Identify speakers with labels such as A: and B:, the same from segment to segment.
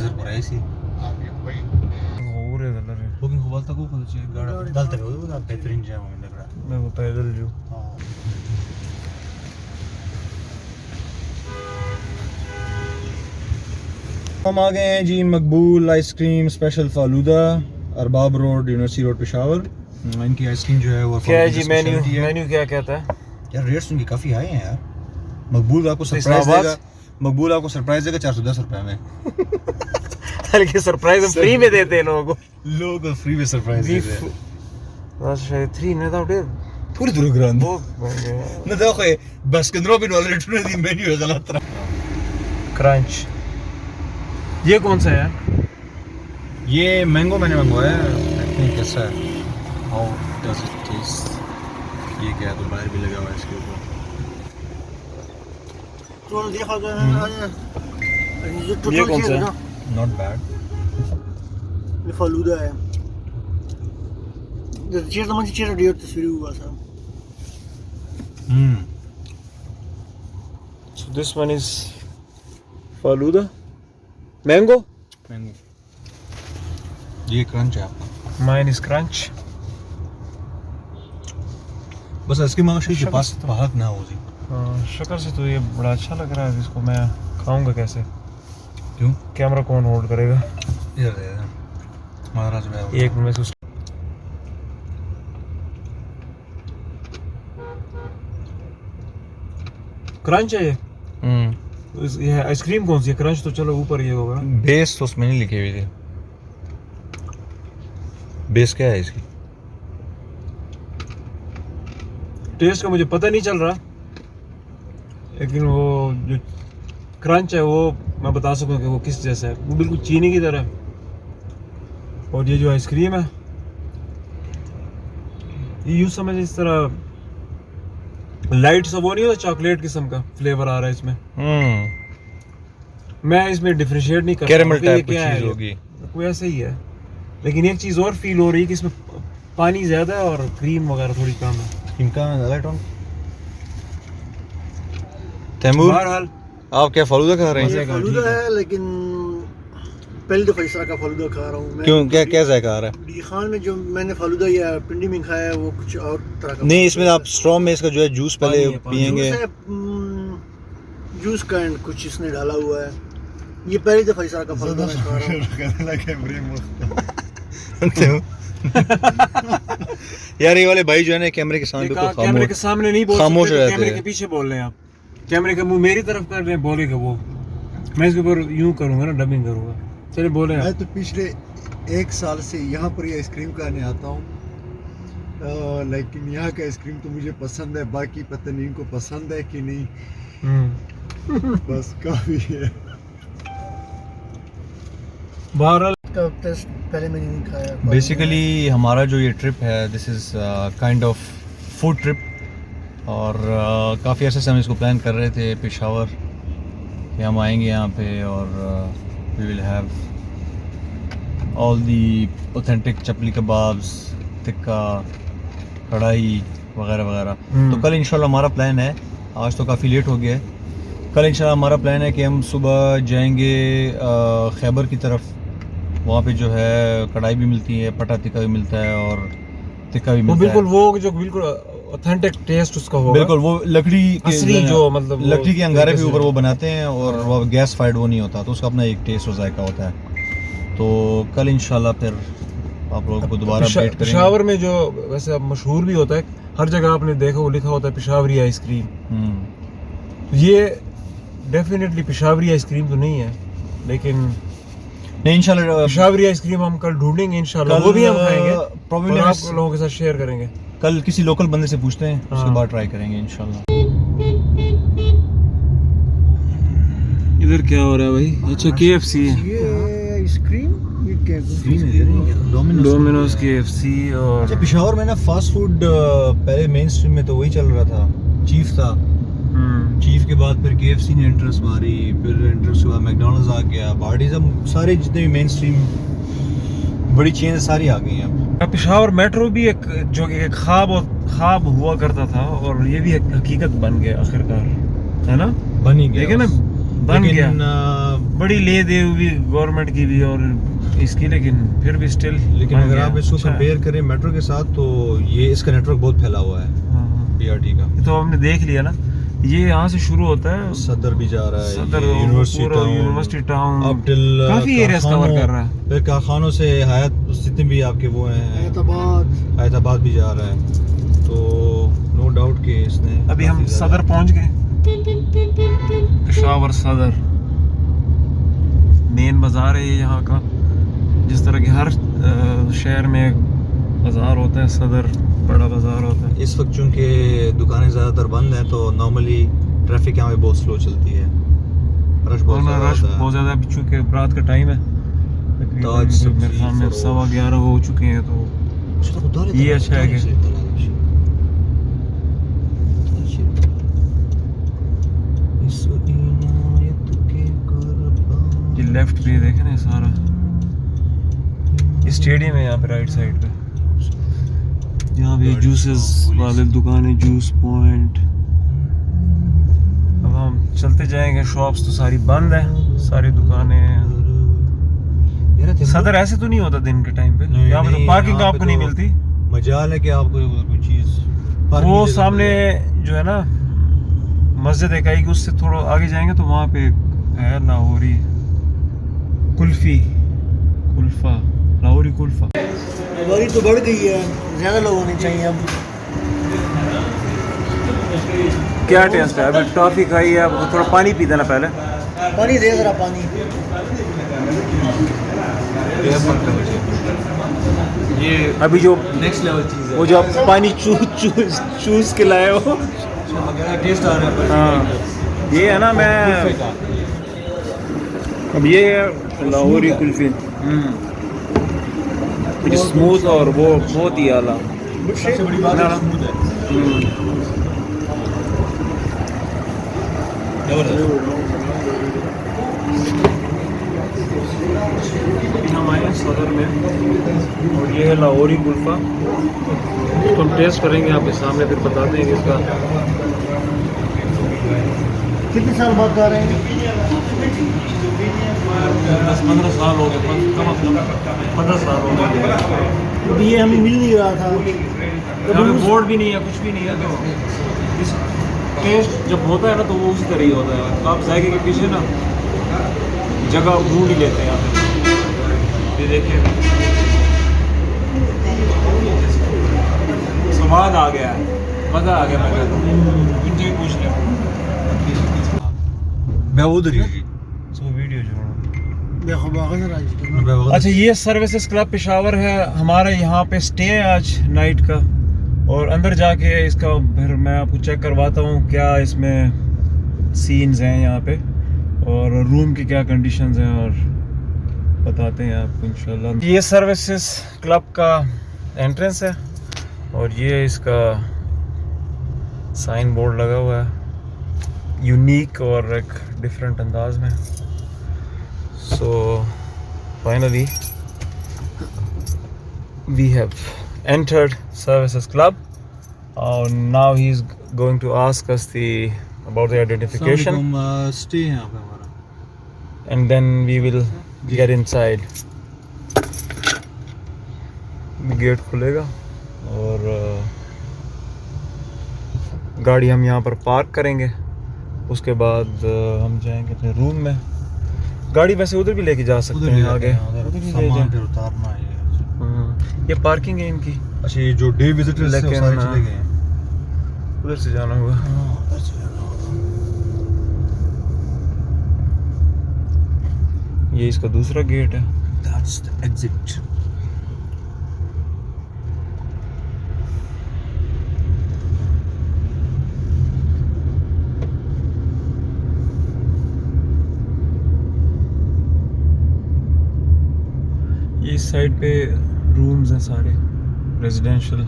A: Hazır buraya si.
B: Oraya kadar ya.
A: Bugün Hubal'ta kokudu şey. Dal tabii o da beterin cam o लग रहा.
B: मैं वो पैदल जो
A: हम आ गए हैं जी मकबूल ice cream special falooda Arbab road university road Peshawar. इनकी आइसक्रीम जो है वो
B: क्या है जी मेन्यू क्या कहता है
A: यार? रेट्स उनकी काफ़ी हाई हैं यार। मकबूल आपको सरप्राइज देगा, मकबूल आपको सरप्राइज देगा 410 रुपए में।
B: हल्के सरप्राइज हम फ्री में देते हैं लोगों
A: को फ्री में सरप्राइज देते हैं।
B: बस शायद 3 ne da ude
A: पूरी तरह ग्रांड
B: वो
A: ना देखो बस के रोबिन वाले रेस्टोरेंट दी मेन्यू है गलत तरह।
B: क्रंच ये कौन सा है?
A: ये मैंगो मैंने मंगवाया है, देखते हैं कैसा है। How does it taste? ये क्या है तो बाहर भी लगा हुआ है इसके ऊपर।
C: तो देखा
B: ये कौन सा है?
A: Not bad.
C: ये फालूदा है। चीज़ तो मुझे चीज़ डियर तस्वीर हुआ था।
B: So this one is Faluda, mango.
A: Mango ये क्रंच है आपका।
B: Mine is crunch.
A: बस इसकी मांग के पास भाग ना हो जी।
B: हाँ शक्ल से तो ये बड़ा अच्छा लग रहा है। इसको मैं खाऊंगा कैसे?
A: क्यों?
B: कैमरा कौन होल्ड करेगा?
A: इधर महाराज में
B: एक मिनट में क्रंच है ये। ये आइसक्रीम कौन सी है? क्रंच तो चलो ऊपर ये होगा।
A: बेस तो उसमें नहीं लिखी हुई थी। बेस क्या है इसकी?
B: टेस्ट का मुझे पता नहीं चल रहा, लेकिन वो जो क्रंच है वो मैं बता सकूं कि वो किस जैसा है। वो बिल्कुल चीनी की तरह है। और ये जो आइसक्रीम है ये यूँ समझ इस तरह लाइट सा वो नहीं होता, चॉकलेट किस्म का फ्लेवर आ रहा है इसमें। मैं इसमें डिफरेंशिएट नहीं कर
A: कैरेमल टाइप की चीज होगी,
B: कोई ऐसा ही है। लेकिन एक चीज़ और फील हो रही है कि इसमें पानी ज़्यादा है और क्रीम वगैरह थोड़ी कम है।
A: इनका तैमूर
B: बहरहाल
A: आप क्या फालूदा खा रहे हैं?
C: फालूदा है, लेकिन पहली दफ़ा इस तरह का फालूदा खा रहा हूँ मैं।
A: क्यों, क्या क्या जायका आ रहा है?
C: डी खान में जो मैंने फालूदा या पिंडी में खाया है वो कुछ और तरह का
A: नहीं, इसमें आप स्ट्रॉ में इसका जो है जूस पहले पियेंगे।
C: जूस का कुछ इसने डाला हुआ है। ये पहली दफ़ा इस तरह का फालूदा मैं खा रहा हूँ।
A: यार ये वाले भाई जो है ना कैमरे के सामने
B: कैमरे के सामने नहीं बोल
A: खामोश
B: सकते,
A: रहते
B: कैमरे
A: हैं।
B: के पीछे बोल रहे हैं आप। कैमरे का मुंह मेरी तरफ कर रहे हैं, बोलेगा वो। मैं इसके ऊपर यूं करूंगा ना, डबिंग करूंगा। चलिए बोले
D: मैं तो पिछले 1 साल से यहाँ पर आइसक्रीम खाने आता हूँ, लेकिन यहाँ का आइसक्रीम तो मुझे पसंद है। बाकी पता नहीं इनको पसंद है कि नहीं। बस काफ़ी है।
B: बहरहाल
C: का टेस्ट पहले मैंने नहीं खाया।
A: बेसिकली हमारा जो ये ट्रिप है this is kind of food trip. और काफ़ी अर्से से हम इसको प्लान कर रहे थे पेशावर कि हम आएंगे यहाँ पे और we will have all the authentic chapli kebabs, tikka, kadai वगैरह वगैरह। तो कल इंशाल्लाह हमारा प्लान है, आज तो काफ़ी लेट हो गया है। कल इंशाल्लाह हमारा प्लान है कि हम सुबह जाएंगे खैबर की तरफ। वहाँ पे जो है कढ़ाई भी मिलती है, पटा टिक्का भी मिलता है और टिक्का भी मिलता है।
B: बिल्कुल वो जो बिल्कुल ऑथेंटिक टेस्ट उसका होगा।
A: बिल्कुल वो लकड़ी
B: असली जो मतलब
A: लकड़ी के अंगारे के ऊपर वो बनाते हैं और वो गैस फाइड वो नहीं होता, तो उसका अपना एक टेस्ट और जायका होता है। तो कल इंशाल्लाह फिर आप लोगों को दोबारा अपडेट करेंगे।
B: पेशावर में जो वैसे अब मशहूर भी होता है, हर जगह आपने देखा वो लिखा होता है पेशावरी आइसक्रीम। ये डेफिनेटली पेशावरी आइसक्रीम तो नहीं है, लेकिन
A: नहीं इंशाल्लाह
B: पेशावरी आइसक्रीम हम कल ढूंढेंगे इंशाल्लाह। वो भी हम खाएंगे,
A: प्रॉब्लम
B: आप लोगों के साथ शेयर करेंगे।
A: कल किसी लोकल बंदे से पूछते हैं, उसके बाद ट्राई करेंगे इंशाल्लाह।
B: इधर क्या हो रहा है भाई? अच्छा KFC है,
C: ये आइसक्रीम ये क्या
B: डोमिनोज KFC। और
A: अच्छा पेशावर में ना फास्ट फूड पहले मेन स्ट्रीम में तो वही चल रहा था, चीफ था। चीफ के बाद फिर KFC ने इंटरेस्ट मारी, फिर इंटरेस्ट के बाद मैकडॉनल्ड्स आ गया, बार्डीज, अब सारे जितने भी मेन स्ट्रीम बड़ी चेन सारी आ गई हैं अब।
B: पेशावर मेट्रो भी एक जो कि एक ख्वाब हुआ करता था और ये भी एक हकीकत बन गया आखिरकार, है ना?
A: बन ही गया
B: ना, बन गया। बड़ी ले दे हुई गवर्नमेंट की भी और इसकी, लेकिन फिर भी स्टिल।
A: लेकिन अगर आप इसको कंपेयर करें मेट्रो के साथ तो ये इसका नेटवर्क बहुत फैला हुआ है BRT का।
B: ये तो हमने देख लिया ना, ये यहाँ से शुरू होता है,
A: सदर भी जा रहा है,
B: सदर
A: यूनिवर्सिटी
B: टाउन
A: अब टिल
B: काफी एरियाज कवर कर रहा है।
A: फिर कारखानों से हयात जितने भी आपके वो हैं हैदराबाद भी जा रहा है, तो नो डाउट कि इसने
B: अभी हम सदर पहुंच गए, पेशावर सदर मेन बाजार है ये यहाँ का। जिस तरह के हर शहर में बाजार होता है, सदर बड़ा बाजार होता है।
A: इस वक्त चूंकि दुकानें ज़्यादातर बंद हैं तो नॉर्मली ट्रैफिक यहाँ पे बहुत स्लो चलती है, रश बहुत
B: ज़्यादा है चूँकि रात का टाइम है, तकरीबन मेरे ख्याल में 11:15 हो चुके हैं, तो ये अच्छा है कि ये लेफ्ट पे देखे ना सारा स्टेडियम है यहाँ पे राइट साइड पे, यहाँ पे जूसेस वाले दुकान है, जूस पॉइंट। अब हम चलते जाएंगे, शॉप्स तो सारी बंद है, सारी दुकानें। सदर ऐसे तो नहीं होता दिन के टाइम पे, यहाँ पे तो पार्किंग आपको नहीं मिलती।
A: मजाल है कि आपको कोई चीज
B: वो सामने जो है ना मस्जिद एक आएगी, उससे थोड़ा आगे जाएंगे तो वहाँ पे है लाहौरी कुल्फा, लाहौरी कुल्फा।
C: बारी तो बढ़ गई है, ज़्यादा लोग होने चाहिए अब।
B: क्या टेस्ट है? अभी टॉफी खाई है, अब थोड़ा पानी पी देना पहले।
C: पानी दे जरा, पानी।
B: ये अभी जो नेक्स्ट लेवल चीज़ है, वो जो आप पानी चूस के लाए हो,
A: टेस्ट आ रहा है।
B: हाँ ये है ना, मैं अब ये है लाहौरी कुल्फी, स्मूथ और वो बहुत ही आला।
A: सबसे बड़ी बात है स्मूथ है।
B: हम आए हैं सदर में और ये है लाहौरी कुल्फा, तो हम टेस्ट करेंगे आपके सामने, फिर बता देंगे इसका।
C: कितने साल बाद आ रहे हैं?
B: 10-15 साल हो गए, कम से कम 15 साल हो गए।
C: तो ये हमें मिल नहीं रहा था,
B: यहाँ पे बोर्ड भी नहीं है, कुछ भी नहीं है, तो इस टेस्ट जब होता है ना तो वो उसी तरह ही होता है। आप जायके के पीछे ना जगह ढूंढ ही लेते हैं यहाँ पे। ये देखिए स्वाद आ गया है, मज़ा आ गया। मैं कहता हूँ इनसे भी पूछ लिया,
A: मैं उधर ही
B: वीडियो जो
A: अच्छा
B: ये सर्विसेज क्लब पेशावर है हमारा, यहाँ पे स्टे है आज नाइट का, और अंदर जाके इसका फिर मैं आपको चेक करवाता हूँ क्या इसमें सीन्स हैं यहाँ पे और रूम की क्या कंडीशंस हैं, और बताते हैं आपको इंशाल्लाह। ये सर्विसेज क्लब का एंट्रेंस है और ये इसका साइन बोर्ड लगा हुआ है, यूनिक और एक डिफरेंट अंदाज में। So finally we have entered Services Club. Now he is going to ask us about the identification.
A: Stay यहाँ पे हमारा,
B: and then we will get inside. Gate खुलेगा और गाड़ी हम यहाँ पर पार्क करेंगे, उसके बाद हम जाएंगे अपने रूम में। गाड़ी वैसे उधर भी लेके जा सकते हैं, आगे
A: सामान फिर उतारना है।
B: ये पार्किंग है इनकी।
A: अच्छा ये जो डे विजिटर्स हैं वो सारे चले गए हैं,
B: उधर से जाना होगा। ये इसका दूसरा गेट है।
A: That's the exit.
B: ये इस साइड पे रूम्स हैं सारे, रेजिडेंशियल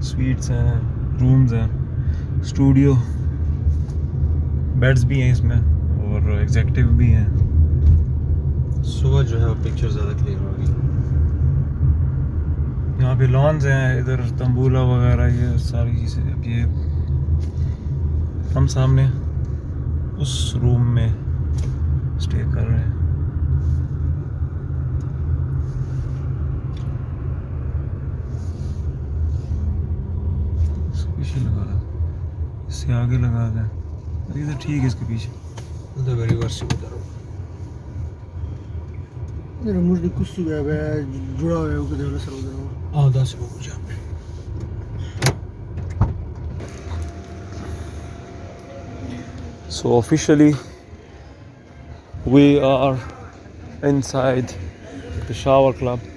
B: स्वीट्स हैं, रूम्स हैं, स्टूडियो बेड्स भी हैं इसमें और एग्जेक्टिव भी हैं।
A: सुबह जो है वो पिक्चर ज़्यादा क्लियर होगी।
B: यहाँ पे लॉन्स हैं, इधर तंबूला वगैरह, ये सारी चीज़ें। अब ये हम सामने उस रूम में स्टे कर रहे हैं। आगे लगा दें। ये तो ठीक है इसके पीछे। तो वेरी वर्स उधर।
C: इधर मुझे कुछ हुआ है जुड़ा हुआ है वो किधर सर उधर
B: हाँ 10 को पूछा।
E: So officially we are inside the shower club.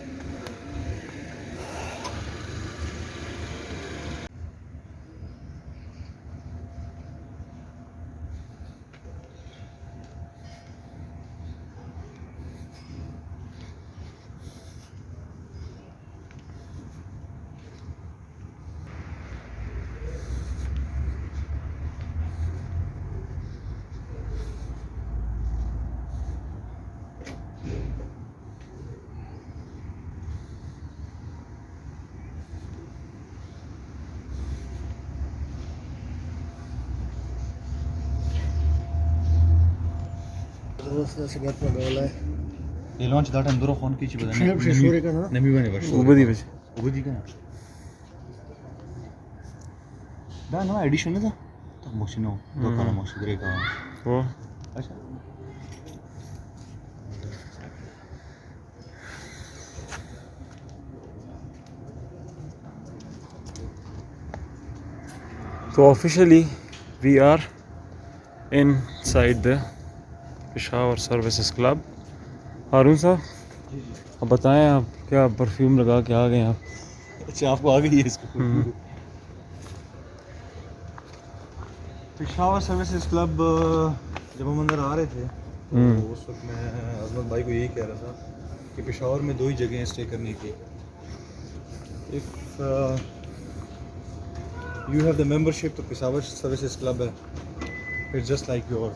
C: से घर पर गया है
A: ये लॉन्च डाटा अंदर फोन की चीज
C: शेप से शोरे का ना
A: नमी बने बस
E: Ubadi bich.
A: उबदी का ना ना एडिशन है तो मशीनो दो काला मशीन रे का
E: Oh.
A: अच्छा
E: So officially we are inside the Peshawar Services Club. हारून साहब अब बताएं आप क्या परफ्यूम लगा के आ गए आप?
A: अच्छा आपको आ गई है इसको पेशावर सर्विसेज क्लब जब हम अंदर आ रहे थे तो उस वक्त मैं अजमत भाई को यही कह रहा था कि पेशावर में 2 ही जगह स्टे करने की if you have the membership तो पेशावर सर्विसेज क्लब है इट्स जस्ट लाइक योर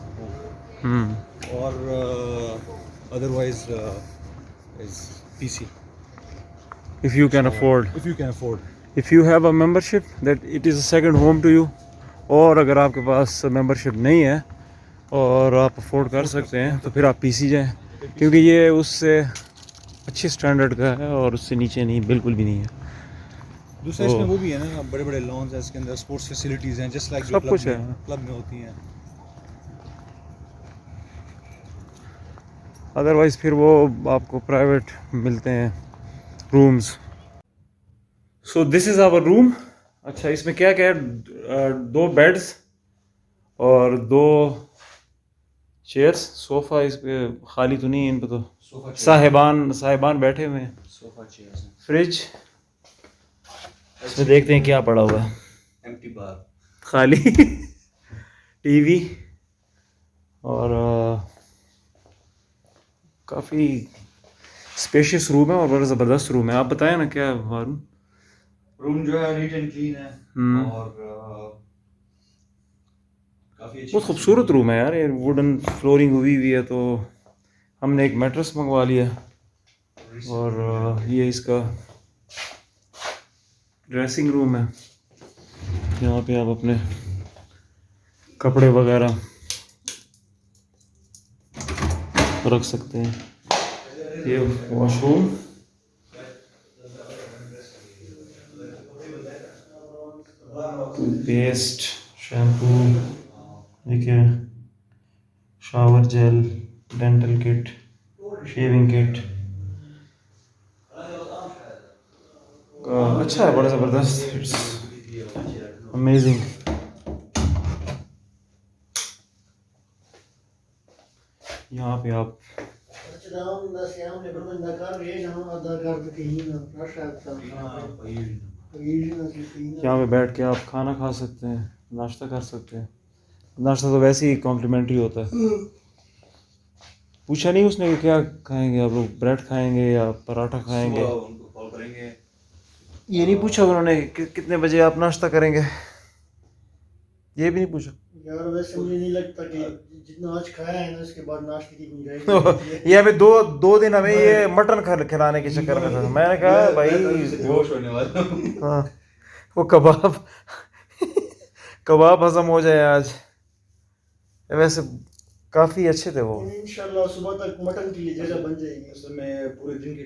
A: और otherwise is PC
E: If you can afford.
A: If you can afford
E: If you have a membership that it is a second home to you. और अगर आपके पास membership नहीं है और आप afford कर सकते हैं तो फिर आप पीसी जाएं क्योंकि ये उससे अच्छी स्टैंडर्ड का है और उससे नीचे नहीं बिल्कुल भी नहीं है।
A: दूसरा इसमें वो भी है ना बड़े बड़े लॉन्स हैं इसके अंदर स्पोर्ट्स फैसिलिटीज हैं जस्ट लाइक
E: सब कुछ है।
A: क्लब में होती हैं
E: अदरवाइज़ फिर वो आपको प्राइवेट मिलते हैं rooms. So this is our room. अच्छा इसमें क्या क्या है 2 बेड्स और 2 चेयर्स सोफ़ा इस पे खाली तो नहीं है इन पे तो साहिबान बैठे हुए हैं।
A: सोफा चेयर्स
E: फ्रिज इसमें देखते हैं क्या पड़ा हुआ है
A: एम्प्टी बार
E: खाली टीवी और काफ़ी स्पेशियस रूम है और बड़ा ज़बरदस्त रूम है। आप बताएं ना क्या वारुण?
A: रूम जो है नीट एंड क्लीन है और काफी अच्छी
E: बहुत खूबसूरत रूम है यार। ये वुडन फ्लोरिंग हुई हुई है तो हमने एक मैट्रेस मंगवा लिया और ये इसका ड्रेसिंग रूम है। यहाँ पे आप अपने कपड़े वगैरह रख सकते हैं। ये वॉशरूम टूथपेस्ट शैम्पू देखिए shower gel dental kit shaving kit अच्छा है बड़ा ज़बरदस्त इट्स अमेजिंग। यहाँ पे आप यहाँ पे बैठ के आप खाना खा सकते हैं नाश्ता कर सकते हैं। नाश्ता तो वैसे ही कॉम्प्लीमेंट्री होता है। पूछा नहीं उसने कि क्या खाएंगे आप लोग ब्रेड खाएंगे या पराठा खाएंगे?
A: उनको कॉल करेंगे
E: ये नहीं पूछा उन्होंने कि कितने बजे आप नाश्ता करेंगे? ये भी नहीं पूछा
C: यार वैसे मुझे नहीं लगता कि जितना आज खाया है ना इसके बाद नाश्ते की गुंजाइश
E: ये हमें दो दिन हमें ये मटन खिलाने के चक्कर में था। मैंने कहा भाई
A: बेहोश होने वाला हूं।
E: हाँ वो कबाब हजम हो जाए आज। वैसे काफ़ी अच्छे थे वो।
C: इंशाल्लाह सुबह तक मटन के लिए जगह बन जाएगी।
A: असल में पूरे दिन की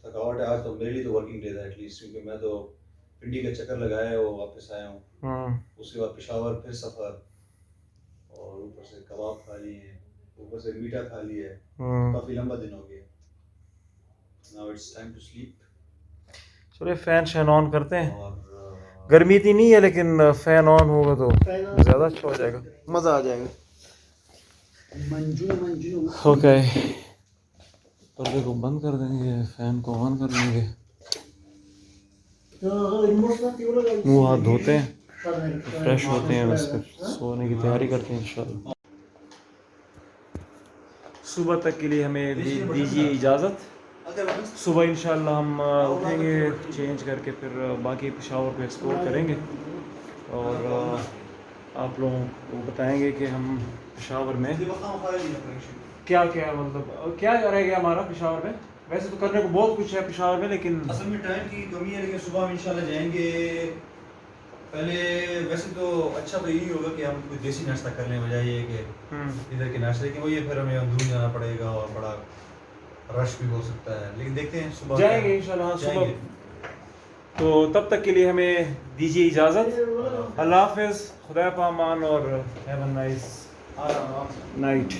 A: थकावट है आज तो मेरे लिए तो वर्किंग डे था एटलीस्ट क्योंकि मैं तो पिंडी का चक्कर लगाया है वो वापस आया हूँ उसके बाद पेशावर फिर सफ़र और ऊपर से कबाब खा लिए हैं, ऊपर से मीठा खा लिया है।
E: हम्म।
A: काफ़ी लंबा दिन हो गया। Now it's time to sleep.
E: चलिए फैन शैन ऑन करते हैं।
A: और
E: गर्मी इतनी नहीं है लेकिन फैन ऑन होगा तो ज़्यादा अच्छा हो जाएगा, मज़ा आ जाएगा।
C: मंजू
E: ओके, पर्दे को बंद कर देंगे, फैन को ऑन कर देंगे, मुंह हाथ धोते हैं, फ्रेश होते हैं, बस फिर सोने की तैयारी करते हैं इंशाल्लाह। सुबह तक के लिए हमें दीजिए इजाज़त। सुबह इंशाल्लाह हम उठेंगे, चेंज करके फिर बाकी पेशावर को एक्सप्लोर करेंगे और आप लोगों को बताएंगे कि हम पेशावर में क्या क्या मतलब क्या रह गया हमारा पेशावर में। वैसे तो करने को बहुत कुछ है पेशावर में, लेकिन
A: असल में टाइम की कमी है, लेकिन सुबह में इंशाल्लाह जाएंगे। पहले वैसे तो अच्छा तो यही होगा कि हम कोई देसी नाश्ता कर लें, बजाय ये कि इधर के नाश्ते की वही फिर हमें अंदरूनी जाना पड़ेगा और बड़ा रश भी हो सकता है, लेकिन देखते हैं सुबह
E: जाएंगे इंशाल्लाह सुबह। तो तब तक के लिए हमें दीजिए इजाज़त। अल्लाह हाफ़िज़, खुदा पामान और हैव अ नाइस नाइट।